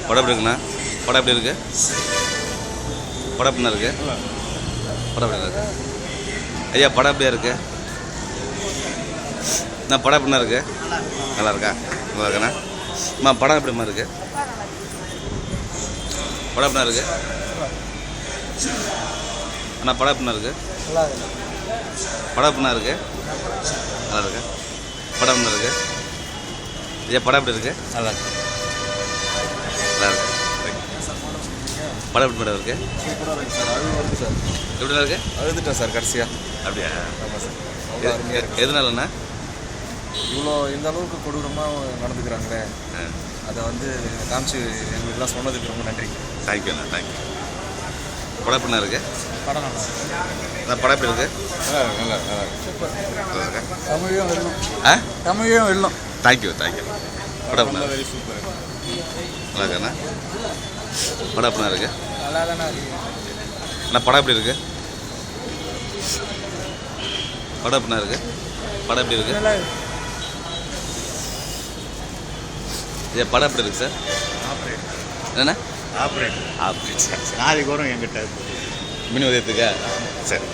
படம் எப்படி இருக்குண்ணா? படம் எப்படி இருக்கு? படம் எப்படிண்ணா இருக்கு? படம் எப்படி இருக்கு? ஐயா படம் எப்படியா இருக்கு? நான் படம் எப்படிண்ணா இருக்கு? நல்லா இருக்கா? நல்லா இருக்காண்ணா? அம்மா படம் எப்படிம்மா இருக்கு? படம் எப்படிண்ணா இருக்கு? அண்ணா படம் எப்படிண்ணா இருக்கு? படம் எப்படிண்ணா இருக்கு? நல்லா இருக்கா? படம் எப்படிண்ணா இருக்கு? ஐயா படம் எப்படி இருக்கு? நல்லா இருக்கு. நல்லா இருக்கு. படம் எப்படி மேடம் இருக்கு? எப்படிண்ணா இருக்கு? அழுதுட்டேன் சார் கடைசியாக. அப்படியா? ஆமாம் சார். எதனாலண்ணா? இவ்வளோ இந்த அளவுக்கு கொடூரமாக நடந்துக்கிறாங்களே, அதை வந்து காமிச்சு எங்களுக்குலாம் சொன்னதுக்கு ரொம்ப நன்றி. தேங்க்யூண்ணா, தேங்க்யூ. படம் எப்படிண்ணா இருக்கு? படம் நல்லா நான் படம் எப்படி இருக்கு? நல்லா நல்லா இருக்கா? தமிழையும் வெல்லும். ஆ தமிழையும் வெல்லும். Thank you, thank you. படம் எப்படிண்ணா? Very super. நல்லா இருக்காண்ணா? படம் எப்படிண்ணா இருக்கு? நல்லா தானே இருக்கு. அண்ணா படம் எப்படி இருக்கு? படம் எப்படிண்ணா இருக்கு? படம் எப்படி இருக்கு? நல்லா இருக்கு. ஐயா படம் எப்படி இருக்கு சார்? என்னண்ணா? Operate operate sir. நாளைக்கு வரும் என்கிட்ட மினி உதயத்துக்கா? சரி.